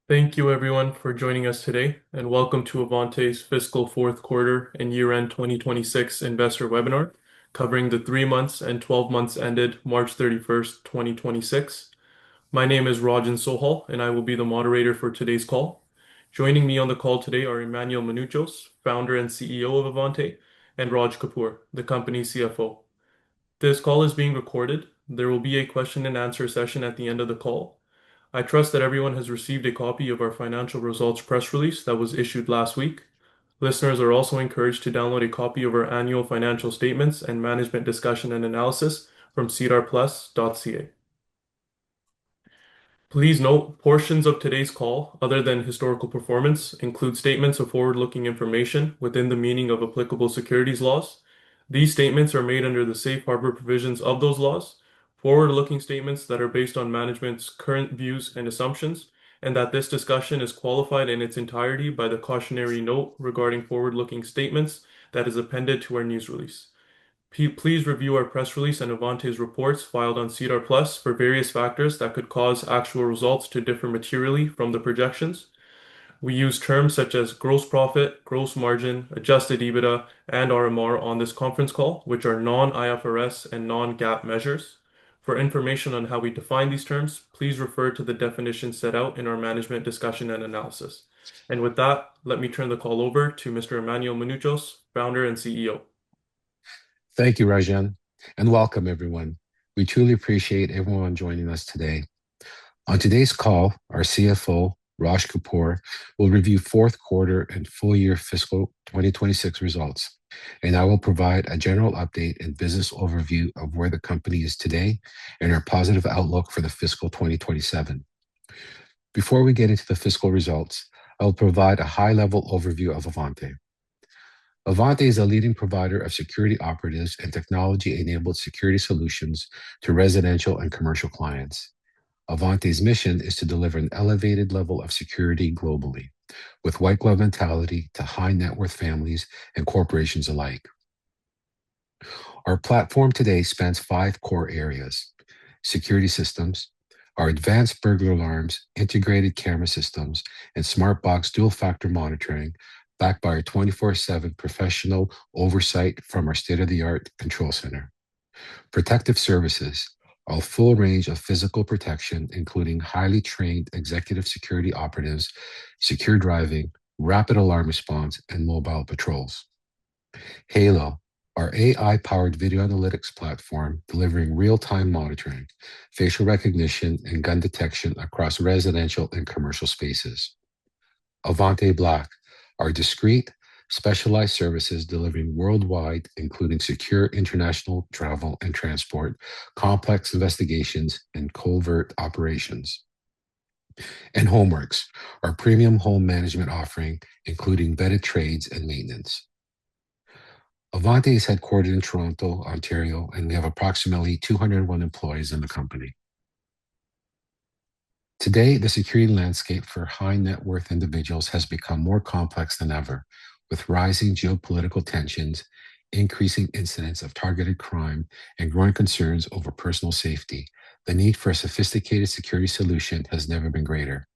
Thank you everyone for joining us today, and welcome to Avante's fiscal fourth quarter and year-end 2026 investor webinar, covering the 3 months and 12 months ended March 31st, 2026. My name is Rajan Sohal, and I will be the moderator for today's call. Joining me on the call today are Manny Mounouchos, founder and CEO of Avante, and Raj Kapoor, the company's CFO. This call is being recorded. There will be a question and answer session at the end of the call. I trust that everyone has received a copy of our financial results press release that was issued last week. Listeners are also encouraged to download a copy of our annual financial statements and management discussion and analysis from sedarplus.ca. Please note, portions of today's call, other than historical performance, include statements of forward-looking information within the meaning of applicable securities laws. These statements are made under the safe harbor provisions of those laws, forward-looking statements that are based on management's current views and assumptions, and that this discussion is qualified in its entirety by the cautionary note regarding forward-looking statements that is appended to our news release. Please review our press release and Avante's reports filed on SEDAR+ for various factors that could cause actual results to differ materially from the projections. We use terms such as gross profit, gross margin, adjusted EBITDA, and RMR on this conference call, which are non-IFRS and non-GAAP measures. For information on how we define these terms, please refer to the definition set out in our management discussion and analysis. And with that, let me turn the call over to Mr. Emmanuel Mounouchos, founder and CEO. Thank you, Rajan, and welcome everyone. We truly appreciate everyone joining us today. On today's call, our CFO, Raj Kapoor, will review fourth quarter and full year fiscal 2026 results, and I will provide a general update and business overview of where the company is today and our positive outlook for the fiscal 2027. Before we get into the fiscal results, I will provide a high-level overview of Avante. Avante is a leading provider of security operatives and technology-enabled security solutions to residential and commercial clients. Avante's mission is to deliver an elevated level of security globally, with white glove mentality to high net worth families and corporations alike. Our platform today spans 5 core areas: security systems, our advanced burglar alarms, integrated camera systems, and smart box dual factor monitoring, backed by our 24/7 professional oversight from our state-of-the-art control center. Protective services, our full range of physical protection, including highly trained executive security operatives, secure driving, rapid alarm response, and mobile patrols. Halo, our AI-powered video analytics platform delivering real-time monitoring, facial recognition, and gun detection across residential and commercial spaces. Avante Black, our discreet, specialized services delivering worldwide, including secure international travel and transport, complex investigations, and covert operations. And Homeworks, our premium home management offering, including vetted trades and maintenance. Avante is headquartered in Toronto, Ontario, and we have approximately 201 employees in the company. Today, the security landscape for high net worth individuals has become more complex than ever, with rising geopolitical tensions, increasing incidents of targeted crime, and growing concerns over personal safety. The need for a sophisticated security solution has never been greater.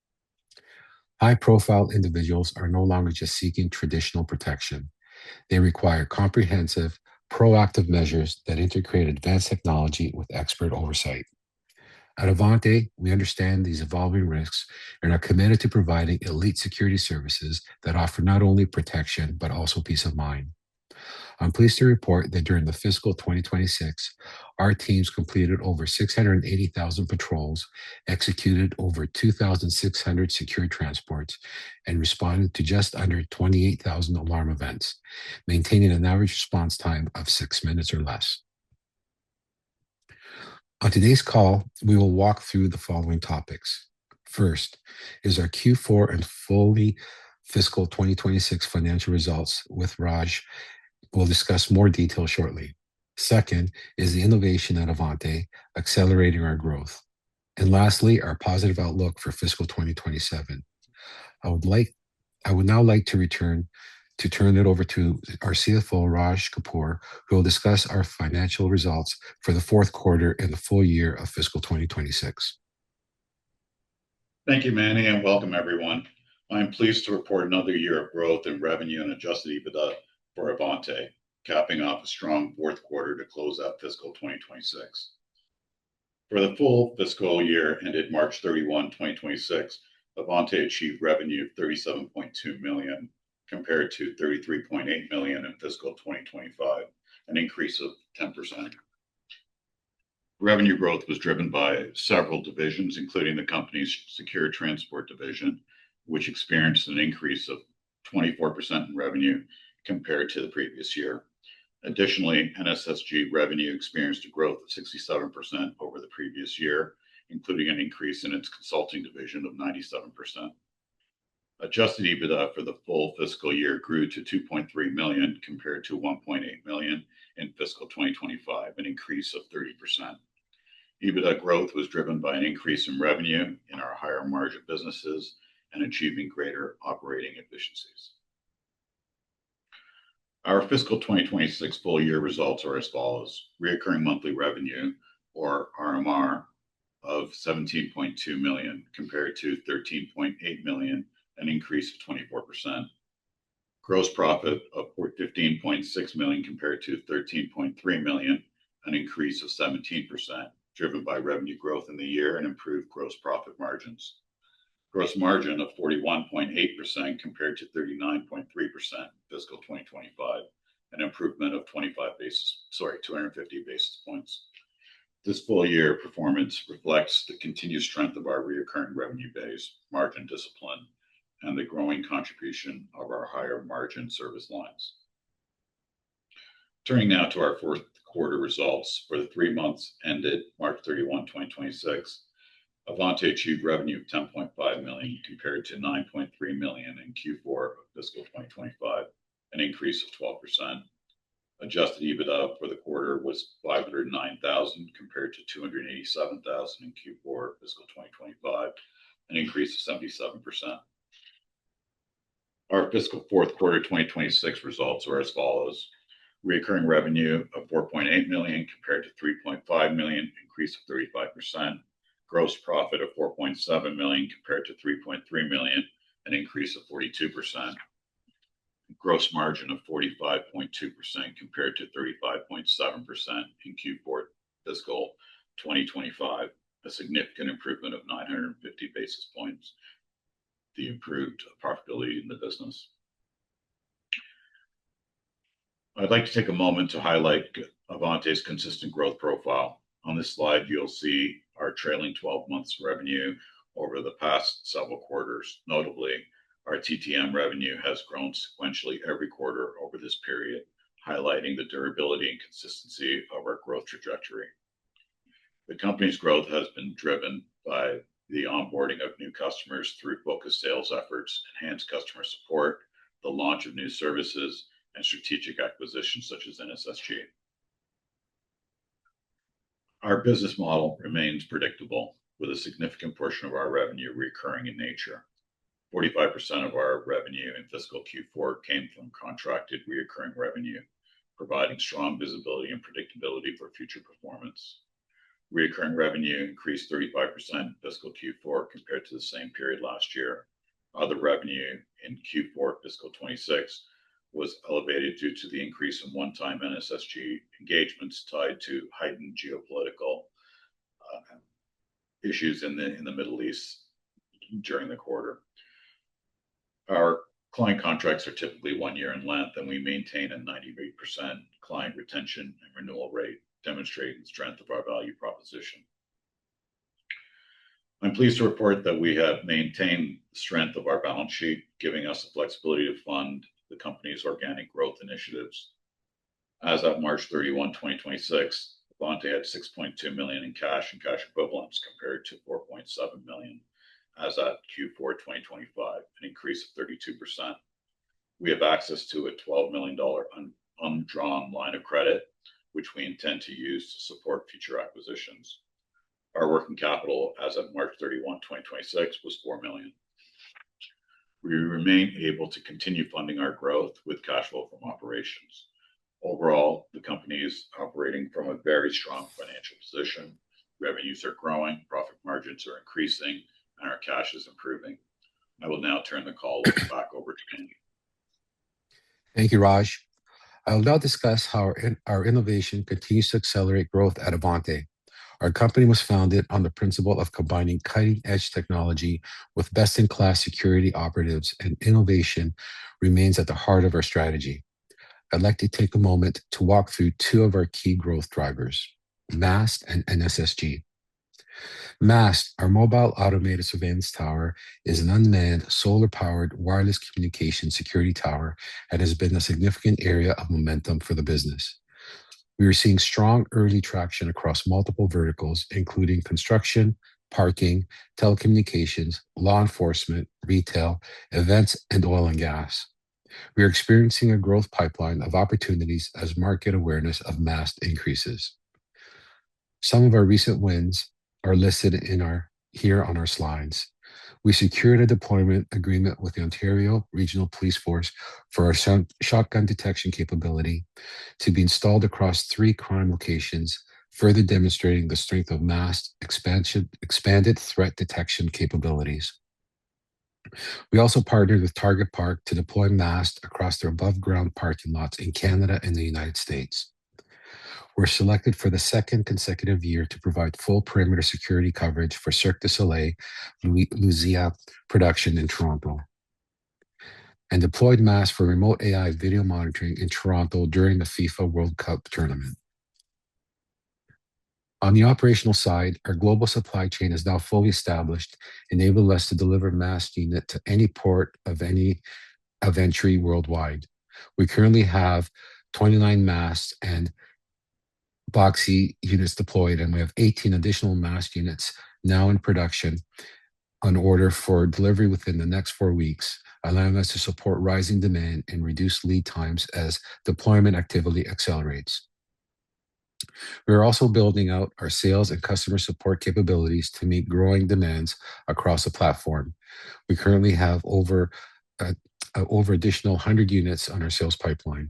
High-profile individuals are no longer just seeking traditional protection. They require comprehensive, proactive measures that integrate advanced technology with expert oversight. At Avante, we understand these evolving risks and are committed to providing elite security services that offer not only protection, but also peace of mind. I'm pleased to report that during the fiscal 2026, our teams completed over 680,000 patrols, executed over 2,600 secure transports, and responded to just under 28,000 alarm events, maintaining an average response time of 6 minutes or less. On today's call, we will walk through the following topics. First is our Q4 and fully fiscal 2026 financial results with Raj. We'll discuss more detail shortly. Second is the innovation at Avante, accelerating our growth. And lastly, our positive outlook for fiscal 2027. I would now like to turn it over to our CFO, Raj Kapoor, who will discuss our financial results for the fourth quarter and the full year of fiscal 2026. Thank you, Manny, and welcome everyone. I'm pleased to report another year of growth in revenue and adjusted EBITDA for Avante, capping off a strong fourth quarter to close out fiscal 2026. For the full fiscal year ended March 31, 2026, Avante achieved revenue of $37.2 million compared to $33.8 million in fiscal 2025, an increase of 10%. Revenue growth was driven by several divisions, including the company's secure transport division, which experienced an increase of 24% in revenue compared to the previous year. Additionally, NSSG revenue experienced a growth of 67% over the previous year, including an increase in its consulting division of 97%. Adjusted EBITDA for the full fiscal year grew to $2.3 million compared to $1.8 million in fiscal 2025, an increase of 30%. EBITDA growth was driven by an increase in revenue in our higher margin businesses and achieving greater operating efficiencies. Our fiscal 2026 full year results are as follows. Recurring monthly revenue, or RMR, of $17.2 million compared to $13.8 million, an increase of 24%. Gross profit of $15.6 million compared to $13.3 million, an increase of 17%, driven by revenue growth in the year and improved gross profit margins. Gross margin of 41.8% compared to 39.3% in fiscal 2025, an improvement of 250 basis points. This full year performance reflects the continued strength of our recurring revenue base, margin discipline, and the growing contribution of our higher margin service lines. Turning now to our fourth quarter results for the 3 months ended March 31, 2026. Avante achieved revenue of $10.5 million compared to $9.3 million in Q4 of fiscal 2025, an increase of 12%. Adjusted EBITDA for the quarter was $509,000 compared to $287,000 in Q4 of fiscal 2025, an increase of 77%. Our fiscal fourth quarter 2026 results are as follows. Recurring revenue of $4.8 million compared to $3.5 million, increase of 35%. Gross profit of $4.7 million compared to $3.3 million, an increase of 42%. Gross margin of 45.2% compared to 35.7% in Q4 fiscal 2025, a significant improvement of 950 basis points. The improved profitability in the business. I'd like to take a moment to highlight Avante's consistent growth profile. On this slide, you'll see our trailing 12 months revenue over the past several quarters. Notably, our TTM revenue has grown sequentially every quarter over this period, highlighting the durability and consistency of our growth trajectory. The company's growth has been driven by the onboarding of new customers through focused sales efforts, enhanced customer support, the launch of new services, and strategic acquisitions such as NSSG. Our business model remains predictable, with a significant portion of our revenue recurring in nature. 45% of our revenue in fiscal Q4 came from contracted recurring revenue, providing strong visibility and predictability for future performance. Recurring revenue increased 35% in fiscal Q4 compared to the same period last year. Other revenue in Q4 fiscal 26 was elevated due to the increase in one-time NSSG engagements tied to heightened geopolitical issues in the Middle East during the quarter. Our client contracts are typically 1 year in length, and we maintain a 98% client retention and renewal rate, demonstrating the strength of our value proposition. I'm pleased to report that we have maintained the strength of our balance sheet, giving us the flexibility to fund the company's organic growth initiatives. As of March 31, 2026, Avante had $6.2 million in cash and cash equivalents compared to $4.7 million as at Q4 2025, an increase of 32%. We have access to a $12 million undrawn line of credit, which we intend to use to support future acquisitions. Our working capital as of March 31, 2026 was $4 million. We remain able to continue funding our growth with cash flow from operations. Overall, the company is operating from a very strong financial position. Revenues are growing, profit margins are increasing, and our cash is improving. I will now turn the call back over to Manny. Thank you, Raj. I will now discuss how our innovation continues to accelerate growth at Avante. Our company was founded on the principle of combining cutting-edge technology with best-in-class security operatives, and innovation remains at the heart of our strategy. I'd like to take a moment to walk through two of our key growth drivers, MAST and NSSG. MAST, our mobile automated surveillance tower, is an unmanned, solar-powered wireless communication security tower and has been a significant area of momentum for the business. We are seeing strong early traction across multiple verticals, including construction, parking, telecommunications, law enforcement, retail, events, and oil and gas. We are experiencing a growth pipeline of opportunities as market awareness of MAST increases. Some of our recent wins are listed here on our slides. We secured a deployment agreement with the Ontario Regional Police Force for our shotgun detection capability to be installed across 3 crime locations, further demonstrating the strength of MAST expanded threat detection capabilities. We also partnered with Target Park to deploy MAST across their above-ground parking lots in Canada and the United States. We're selected for the 2nd consecutive year to provide full perimeter security coverage for Cirque du Soleil, LUZIA production in Toronto, and deployed MAST for remote AI video monitoring in Toronto during the FIFA World Cup tournament. On the operational side, our global supply chain is now fully established, enabling us to deliver MAST unit to any port of entry worldwide. We currently have 29 MAST and Boxy units deployed, and we have 18 additional MAST units now in production on order for delivery within the next 4 weeks, allowing us to support rising demand and reduce lead times as deployment activity accelerates. We are also building out our sales and customer support capabilities to meet growing demands across the platform. We currently have over additional 100 units on our sales pipeline.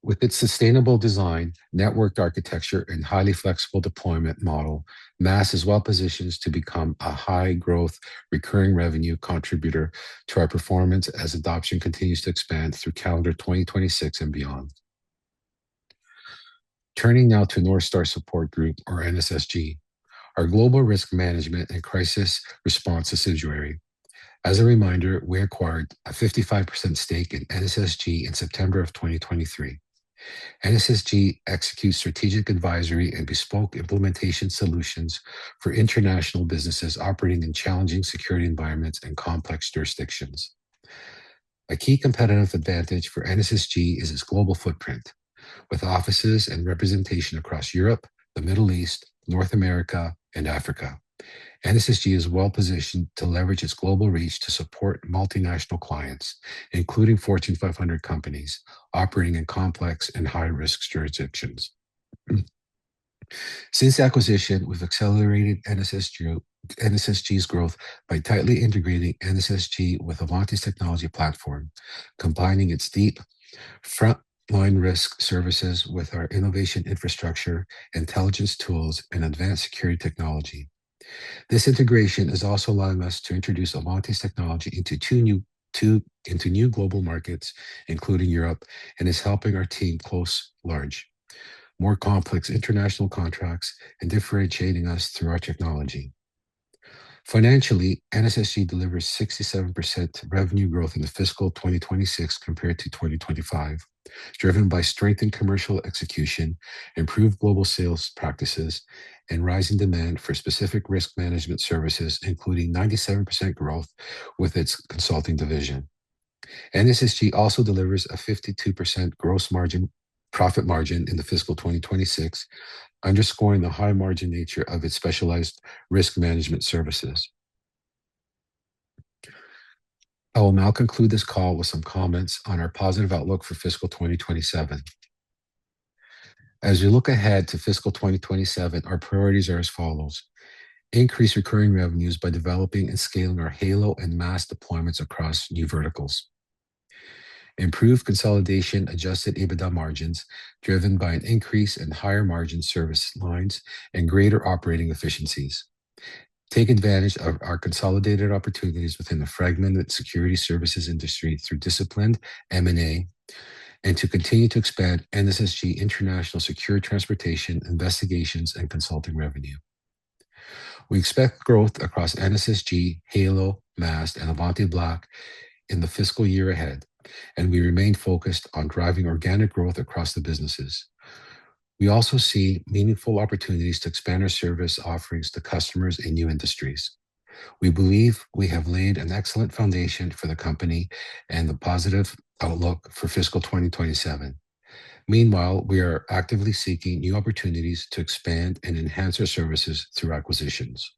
With its sustainable design, networked architecture, and highly flexible deployment model, MAST is well positioned to become a high-growth, recurring revenue contributor to our performance as adoption continues to expand through calendar 2026 and beyond. Turning now to North Star Support Group, or NSSG, our global risk management and crisis response subsidiary. As a reminder, we acquired a 55% stake in NSSG in September of 2023. NSSG executes strategic advisory and bespoke implementation solutions for international businesses operating in challenging security environments and complex jurisdictions. A key competitive advantage for NSSG is its global footprint, with offices and representation across Europe, the Middle East, North America, and Africa. NSSG is well positioned to leverage its global reach to support multinational clients, including Fortune 500 companies operating in complex and high-risk jurisdictions. Since the acquisition, we've accelerated NSSG's growth by tightly integrating NSSG with Avante's technology platform, combining its deep frontline risk services with our innovation infrastructure, intelligence tools, and advanced security technology. This integration is also allowing us to introduce Avante's technology into new global markets, including Europe, and is helping our team close large, more complex international contracts and differentiating us through our technology. Financially, NSSG delivers 67% revenue growth in the fiscal 2026 compared to 2025, driven by strengthened commercial execution, improved global sales practices, and rising demand for specific risk management services, including 97% growth with its consulting division. NSSG also delivers a 52% profit margin in the fiscal 2026, underscoring the high margin nature of its specialized risk management services. I will now conclude this call with some comments on our positive outlook for fiscal 2027. As we look ahead to fiscal 2027, our priorities are as follows. Increase recurring revenues by developing and scaling our Halo and MAST deployments across new verticals. Improve consolidation adjusted EBITDA margins driven by an increase in higher margin service lines and greater operating efficiencies. take advantage of our consolidated opportunities within the fragmented security services industry through disciplined M&A, and to continue to expand NSSG international secure transportation, investigations, and consulting revenue. We expect growth across NSSG, Halo, MAST, and Avante Black in the fiscal year ahead, and we remain focused on driving organic growth across the businesses. We also see meaningful opportunities to expand our service offerings to customers in new industries. We believe we have laid an excellent foundation for the company and the positive outlook for fiscal 2027. Meanwhile, we are actively seeking new opportunities to expand and enhance our services through acquisitions.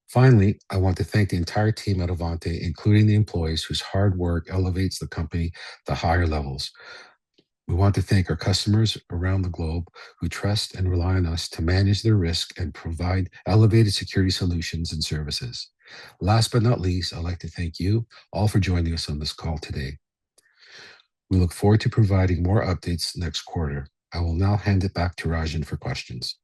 Finally, I want to thank the entire team at Avante, including the employees whose hard work elevates the company to higher levels. We want to thank our customers around the globe who trust and rely on us to manage their risk and provide elevated security solutions and services. Last but not least, I'd like to thank you all for joining us on this call today. We look forward to providing more updates next quarter. I will now hand it back to Rajan for questions.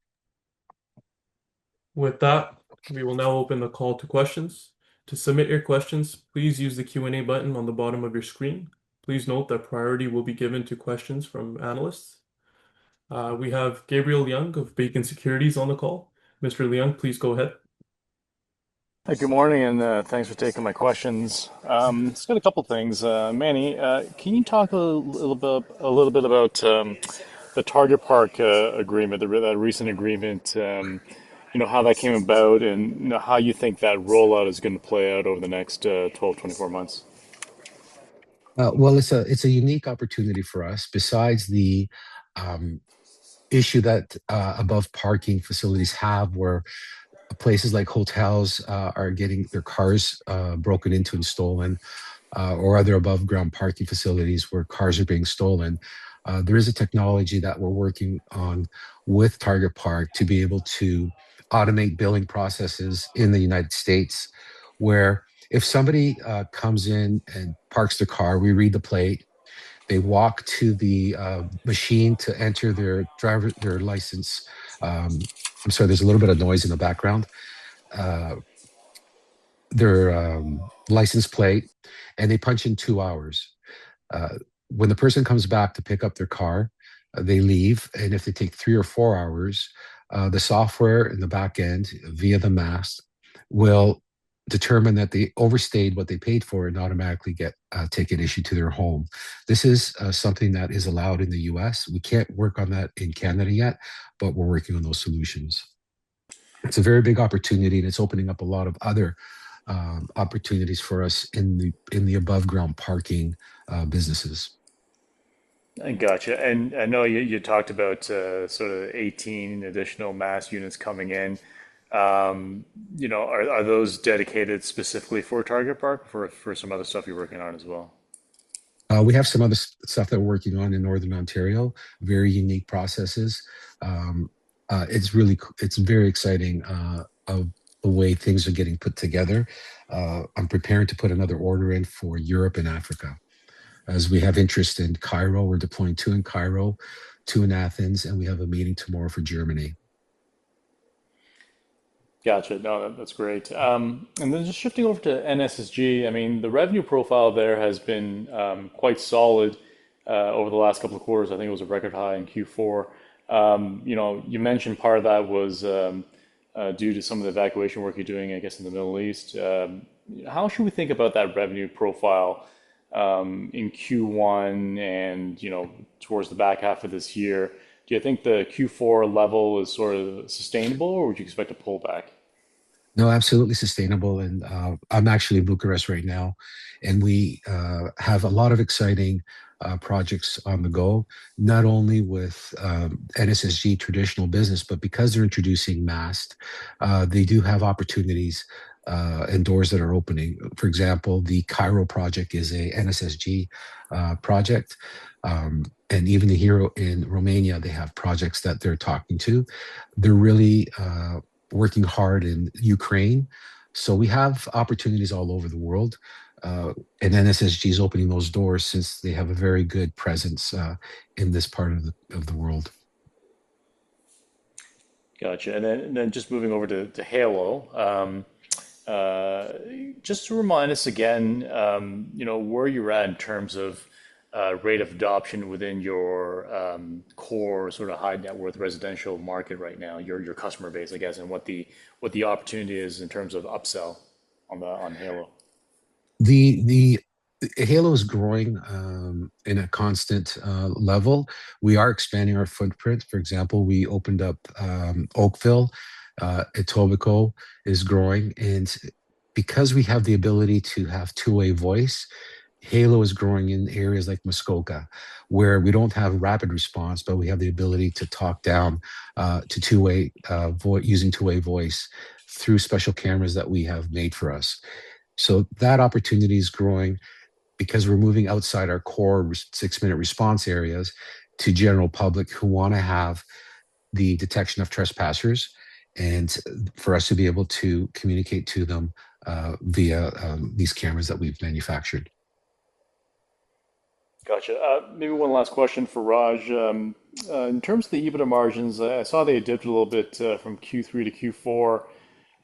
With that, we will now open the call to questions. To submit your questions, please use the Q&A button on the bottom of your screen. Please note that priority will be given to questions from analysts. We have Gabriel Leung of Beacon Securities on the call. Mr. Leung, please go ahead. Hey, good morning, and thanks for taking my questions. Just got a couple things. Manny, can you talk a little bit about the Target Park agreement, that recent agreement? How that came about, and how you think that rollout is going to play out over the next 12, 24 months. Well, it's a unique opportunity for us. Besides the issue that above parking facilities have, where places like hotels are getting their cars broken into and stolen, or other above ground parking facilities where cars are being stolen. There is a technology that we're working on with Target Park to be able to automate billing processes in the United States, where if somebody comes in and parks their car, we read the plate, they walk to the machine to enter their license. I'm sorry, there's a little bit of noise in the background. Their license plate, and they punch in 2 hours. When the person comes back to pick up their car, they leave, and if they take 3 or 4 hours, the software in the back end via the MAST will determine that they overstayed what they paid for and automatically get a ticket issued to their home. This is something that is allowed in the US. We can't work on that in Canada yet, but we're working on those solutions. It's a very big opportunity, and it's opening up a lot of other opportunities for us in the above ground parking businesses. I gotcha. And I know you talked about sort of 18 additional MAST units coming in. Are those dedicated specifically for Target Park, for some other stuff you're working on as well? We have some other stuff that we're working on in Northern Ontario, very unique processes. It's very exciting of the way things are getting put together. I'm preparing to put another order in for Europe and Africa. As we have interest in Cairo, we're deploying 2 in Cairo, 2 in Athens, and we have a meeting tomorrow for Germany. Gotcha. No, that's great. And then just shifting over to NSSG, I mean, the revenue profile there has been quite solid over the last couple of quarters. I think it was a record high in Q4. You mentioned part of that was due to some of the evacuation work you're doing, I guess, in the Middle East. How should we think about that revenue profile in Q1 and, towards the back half of this year? Do you think the Q4 level is sort of sustainable, or would you expect a pullback? No, absolutely sustainable. And I'm actually in Bucharest right now, and we have a lot of exciting projects on the go, not only with NSSG traditional business, but because they're introducing MAST, they do have opportunities and doors that are opening. For example, the Cairo project is a NSSG project. And even here in Romania, they have projects that they're talking to. They're really working hard in Ukraine. So we have opportunities all over the world. And NSSG is opening those doors since they have a very good presence in this part of the world. Gotcha. And then just moving over to Halo, uh, just to remind us again, where you're at in terms of rate of adoption within your core sort of high net worth residential market right now, your customer base, I guess, and what the opportunity is in terms of upsell on Halo. The Halo is growing in a constant level. We are expanding our footprint. For example, we opened up Oakville. Etobicoke is growing, and because we have the ability to have two-way voice, Halo is growing in areas like Muskoka, where we don't have rapid response, but we have the ability to talk down to two-way using two-way voice through special cameras that we have made for us. So that opportunity is growing because we're moving outside our core 6 minute response areas to general public who want to have the detection of trespassers and for us to be able to communicate to them via these cameras that we've manufactured. Gotcha. Maybe one last question for Raj. In terms of the EBITDA margins, I saw they dipped a little bit from Q3 to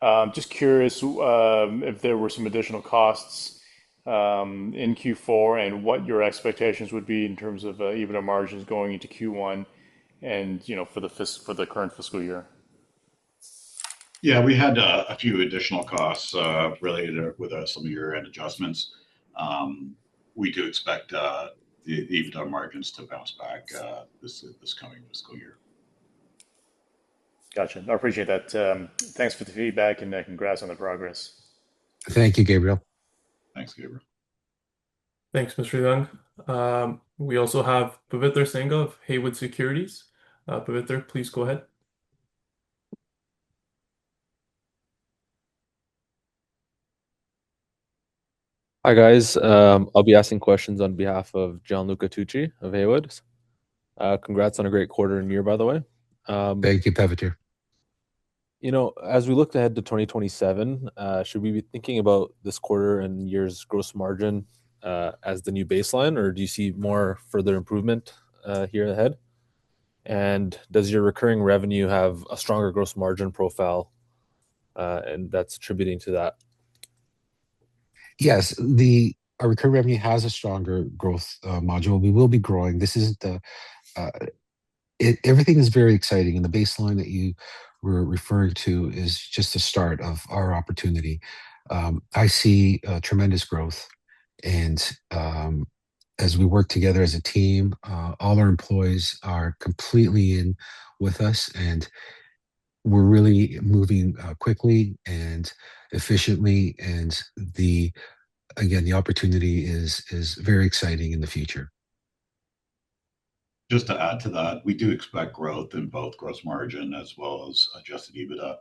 Q4. Just curious if there were some additional costs in Q4 and what your expectations would be in terms of EBITDA margins going into Q1 and for the current fiscal year. Yeah, we had a few additional costs related with some of year-end adjustments. We do expect the EBITDA margins to bounce back this coming fiscal year. Gotcha. I appreciate that. Thanks for the feedback and congrats on the progress. Thank you, Gabriel. Thanks, Gabriel. Thanks, Mr. Young. We also have Paviter Sangha of Haywood Securities. Paviter, please go ahead. Hi guys, I'll be asking questions on behalf of Gianluca Tucci of Haywood. Congrats on a great quarter and year, by the way. Thank you, Peviter. As we look ahead to 2027, should we be thinking about this quarter and year's gross margin as the new baseline, or do you see more further improvement here ahead? And does your recurring revenue have a stronger gross margin profile, and that's attributing to that? Yes, our recurring revenue has a stronger growth module. We will be growing. This isn't everything is very exciting, and the baseline that you were referring to is just the start of our opportunity. I see tremendous growth, and as we work together as a team, all our employees are completely in with us, and we're really moving quickly and efficiently, and again, the opportunity is very exciting in the future. Just to add to that, we do expect growth in both gross margin as well as adjusted EBITDA.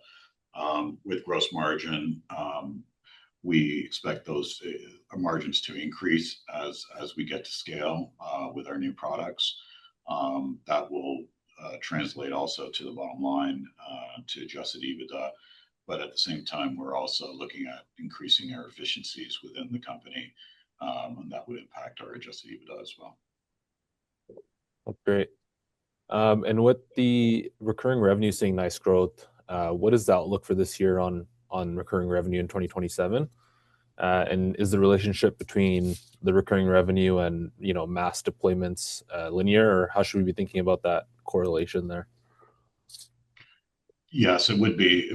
With gross margin, we expect those margins to increase as we get to scale with our new products. That will translate also to the bottom line to adjusted EBITDA. But at the same time, we're also looking at increasing our efficiencies within the company, and that would impact our adjusted EBITDA as well. That's great. And with the recurring revenue seeing nice growth, what is the outlook for this year on recurring revenue in 2027? And is the relationship between the recurring revenue and MAST deployments linear, or how should we be thinking about that correlation there? Yes, it would be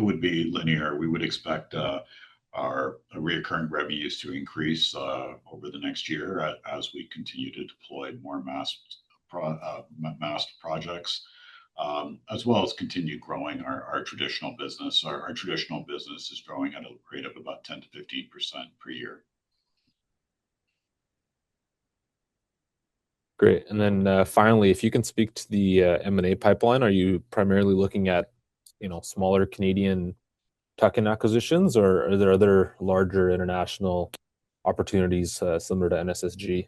linear. We would expect our recurring revenues to increase over the next year as we continue to deploy more MAST projects, as well as continue growing our traditional business. Our traditional business is growing at a rate of about 10 to 15% per year. Great. And then finally, if you can speak to the M&A pipeline, are you primarily looking at smaller Canadian tuck-in acquisitions, or are there other larger international opportunities similar to NSSG?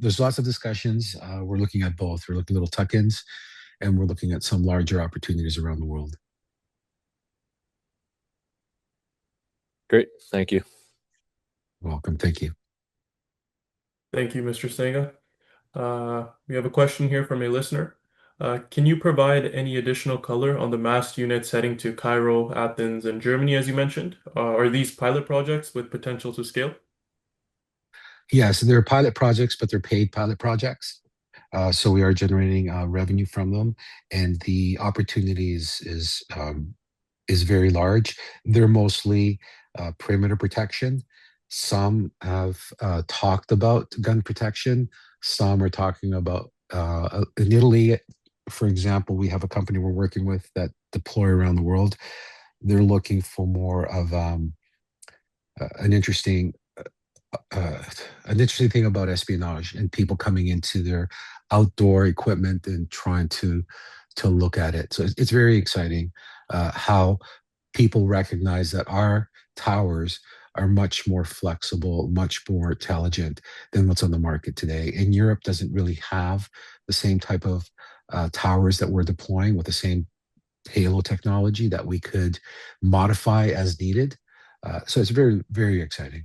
There's lots of discussions. We're looking at both. We're looking at little tuck-ins, and we're looking at some larger opportunities around the world. Great. Thank you. Welcome. Thank you. Thank you, Mr. Sangha. We have a question here from a listener. Can you provide any additional color on the MAST units heading to Cairo, Athens, and Germany, as you mentioned? Are these pilot projects with potential to scale? Yes, they're pilot projects, but they're paid pilot projects. So we are generating revenue from them, and the opportunities is very large. They're mostly perimeter protection. Some have talked about gun protection. Some are talking about in Italy, for example, we have a company we're working with that deploy around the world. They're looking for more of an interesting uh, an interesting thing about espionage and people coming into their outdoor equipment and trying to look at it. So it's very exciting how people recognize that our towers are much more flexible, much more intelligent than what's on the market today. And Europe doesn't really have the same type of towers that we're deploying with the same halo technology that we could modify as needed. So it's very, very exciting.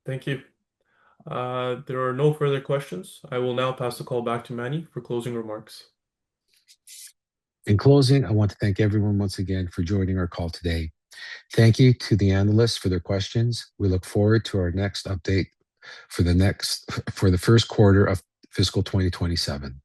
Thank you. There are no further questions. I will now pass the call back to Manny for closing remarks. In closing, I want to thank everyone once again for joining our call today. Thank you to the analysts for their questions. We look forward to our next update for the first quarter of fiscal 2027.